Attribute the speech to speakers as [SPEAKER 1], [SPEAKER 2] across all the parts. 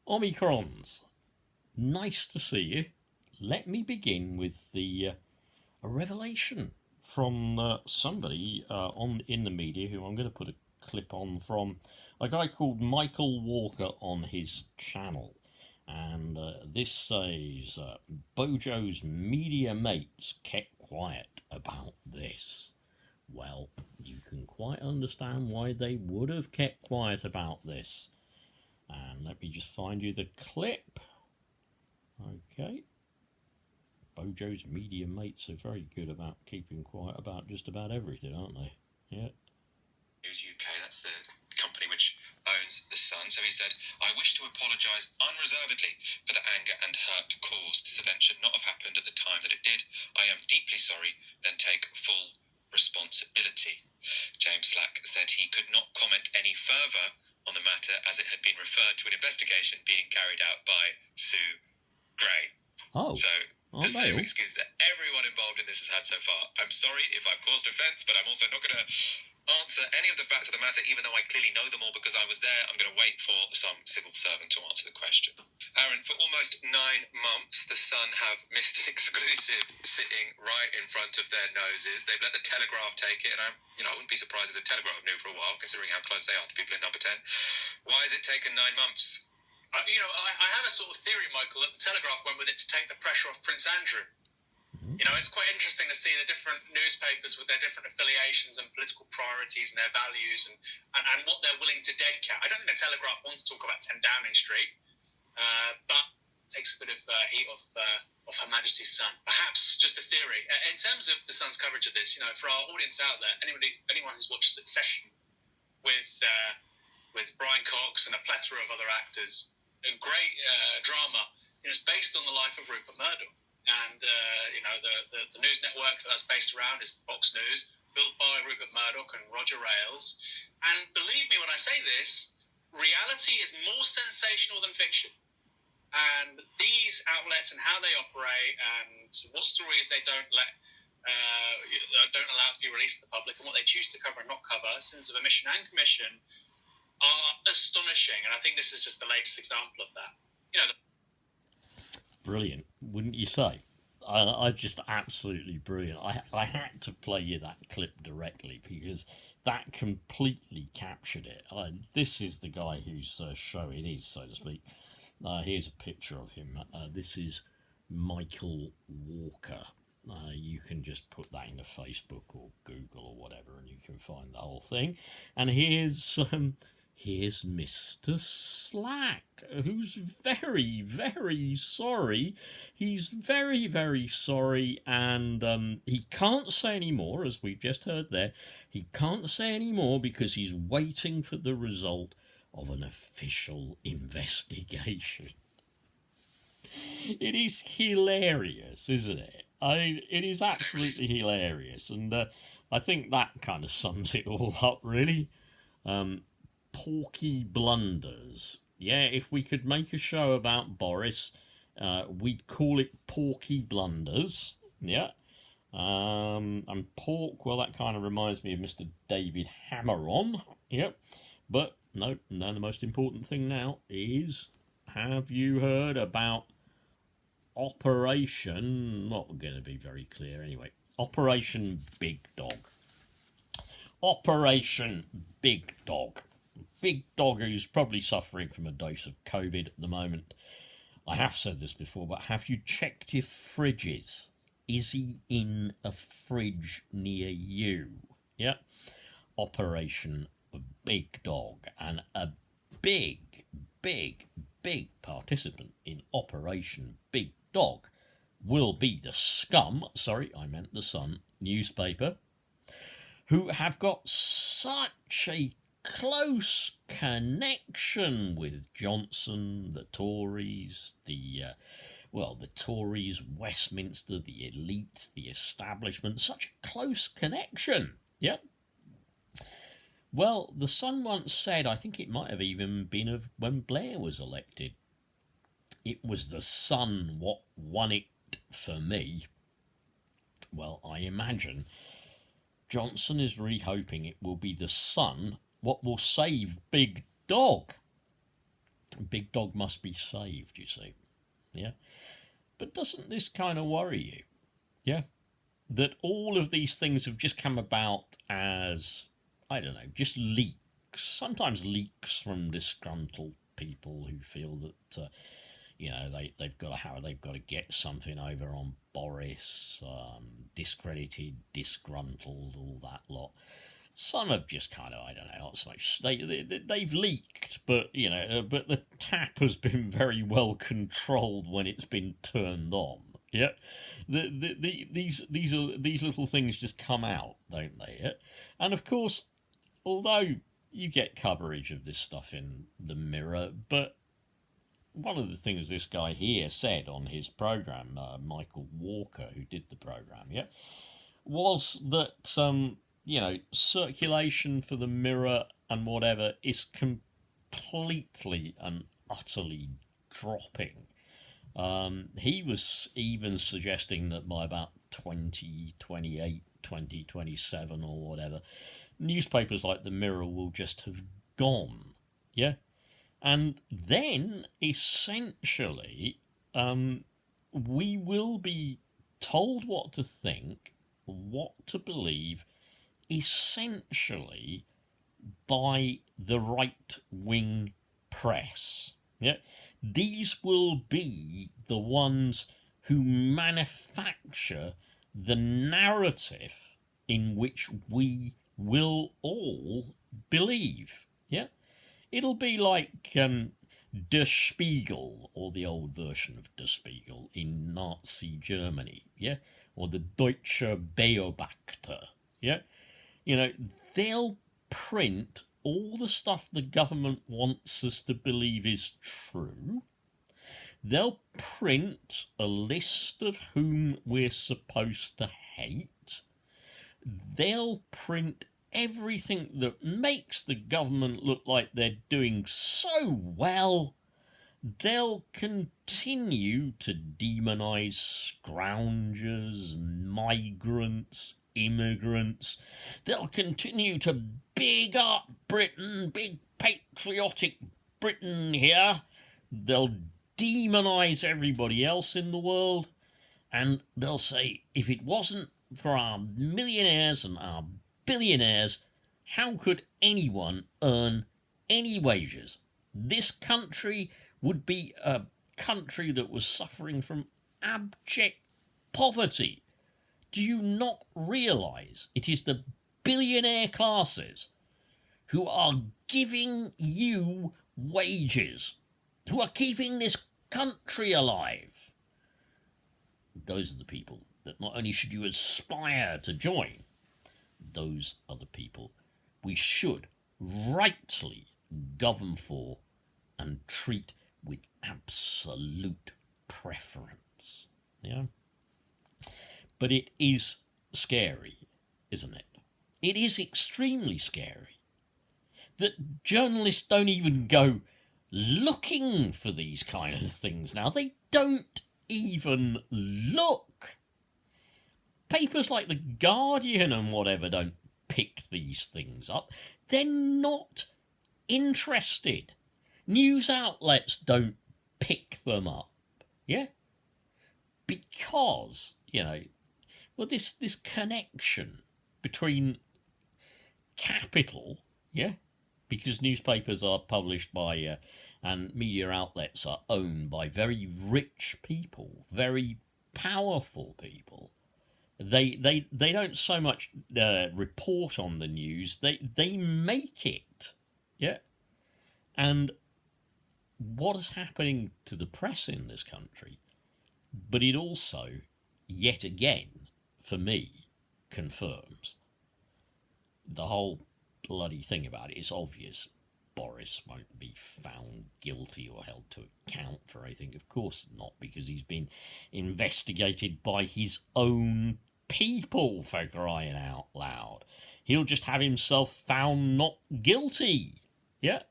[SPEAKER 1] Omicrons, nice to see you. Let me begin with a revelation from somebody in the media who I'm going to put a clip on from a guy called Michael Walker on his channel. And this says, Bojo's media mates kept quiet about this. Well, you can quite understand why they would have kept quiet about this. And let me just find you the clip. Okay. Bojo's media mates are very good about keeping quiet about just about everything, aren't they? Yeah.
[SPEAKER 2] News UK, that's the company which owns The Sun. So he said, I wish to apologise unreservedly for the anger and hurt caused. This event should not have happened at the time that it did. I am deeply sorry and take full responsibility. James Slack said he could not comment any further on the matter as it had been referred to an investigation being carried out by Sue Gray.
[SPEAKER 1] Oh.
[SPEAKER 2] So the same excuse that everyone involved in this has had so far. I'm sorry if I've caused offence, but I'm also not going to answer any of the facts of the matter, even though I clearly know them all because I was there. I'm going to wait for some civil servant to answer the question. Aaron, for almost 9 months, The Sun have missed an exclusive sitting right in front of their noses. They've let the Telegraph take it, and I wouldn't be surprised if the Telegraph knew for a while, considering how close they are to people in number 10. Why has it taken 9 months?
[SPEAKER 3] I have a sort of theory, Michael, that the Telegraph went with it to take the pressure off Prince Andrew. It's quite interesting to see the different newspapers with their different affiliations and political priorities and their values and what they're willing to dead cat. I don't think the Telegraph wants to talk about 10 Downing Street, but takes a bit of heat off Her Majesty's Son. Perhaps just a theory. In terms of the Sun's coverage of this, for our audience out there, anyone who's watched Succession with Brian Cox and a plethora of other actors, a great drama. It's based on the life of Rupert Murdoch. And, the news network that's based around is Fox News, built by Rupert Murdoch and Roger Ailes. And believe me when I say this, reality is more sensational than fiction. And these outlets and how they operate and what stories they don't allow to be released to the public and what they choose to cover and not cover, sins of omission and commission, are astonishing. And I think this is just the latest example of that.
[SPEAKER 1] Brilliant, wouldn't you say? I just absolutely brilliant. I had to play you that clip directly because that completely captured it. This is the guy whose show it is, so to speak. Here's a picture of him. This is Michael Walker. You can just put that into Facebook or Google or whatever, and you can find the whole thing. And here's Mr. Slack, who's very, very sorry. He's very, very sorry, and he can't say any more, as we've just heard there. He can't say any more because he's waiting for the result of an official investigation. It is hilarious, isn't it? It is absolutely hilarious, and I think that kind of sums it all up, really. Porky blunders. Yeah, if we could make a show about Boris, we'd call it Porky Blunders. Yeah. And pork, well, that kind of reminds me of Mr. David Hammeron. Yep. But no, the most important thing now is, have you heard about Operation, not going to be very clear anyway, Operation Big Dog. Operation Big Dog. Big Dog, who's probably suffering from a dose of COVID at the moment. I have said this before, but have you checked your fridges? Is he in a fridge near you? Yeah. Operation Big Dog. And a big participant in Operation Big Dog will be the Scum, the Sun newspaper, who have got such a close connection with Johnson, the Tories, the Tories, Westminster, the elite, the establishment, such a close connection. Yep. Well, the Sun once said, I think it might have even been of when Blair was elected, it was the Sun what won it for me. Well, I imagine Johnson is really hoping it will be the Sun what will save Big Dog. Big dog must be saved, you see. Yeah. But doesn't this kind of worry you? Yeah. That all of these things have just come about as, I don't know, just leaks. Sometimes leaks from disgruntled people who feel that, they've got to get something over on Boris, discredited, disgruntled, all that lot. Some have just kind of, I don't know, not so much. They've leaked, but but the tap has been very well controlled when it's been turned on. Yeah, these little things just come out, don't they? Yeah? And of course, although you get coverage of this stuff in the Mirror, but one of the things this guy here said on his program, Michael Walker, who did the program, yeah, was that circulation for the Mirror and whatever is completely and utterly dropping. He was even suggesting that by about 2028, 2027 or whatever, newspapers like the Mirror will just have gone. Yeah? And then, essentially, we will be told what to think, what to believe, essentially by the right-wing press. Yeah? These will be the ones who manufacture the narrative in which we will all believe. Yeah? It'll be like Der Spiegel, or the old version of Der Spiegel in Nazi Germany, yeah? Or the Deutsche Beobachter, yeah? They'll print all the stuff the government wants us to believe is true. They'll print a list of whom we're supposed to hate. They'll print everything that makes the government look like they're doing so well. They'll continue to demonise scroungers, migrants, immigrants. They'll continue to big up Britain, big patriotic Britain here. They'll demonise everybody else in the world. And they'll say, if it wasn't for our millionaires and our billionaires, how could anyone earn any wages? This country would be a country that was suffering from abject poverty. Do you not realise it is the billionaire classes who are giving you wages, who are keeping this country alive? Those are the people that not only should you aspire to join, those are the people we should rightly govern for and treat with absolute preference. Yeah? But it is scary, isn't it? It is extremely scary that journalists don't even go looking for these kind of things now. They don't even look. Papers like The Guardian and whatever don't pick these things up. They're not interested. News outlets don't pick them up. Yeah? Because, this connection between capital, yeah? Because newspapers are published by, and media outlets are owned by very rich people, very powerful people. They don't so much report on the news, they make it. Yeah? And what is happening to the press in this country, but it also, yet again, for me, confirms the whole bloody thing about it is obvious. Boris won't be found guilty or held to account for anything. Of course not, because he's been investigated by his own people, for crying out loud. He'll just have himself found not guilty. Yeah?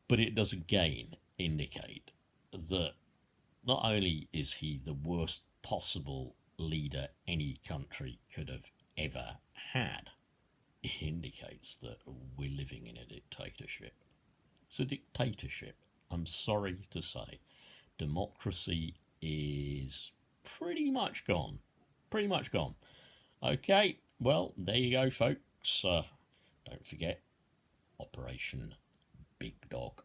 [SPEAKER 1] But it does again indicate that not only is he the worst possible leader any country could have ever had, it indicates that we're living in a dictatorship. It's a dictatorship. I'm sorry to say. Democracy is pretty much gone. Pretty much gone. Okay, well, there you go, folks. Don't forget Operation Big Dog.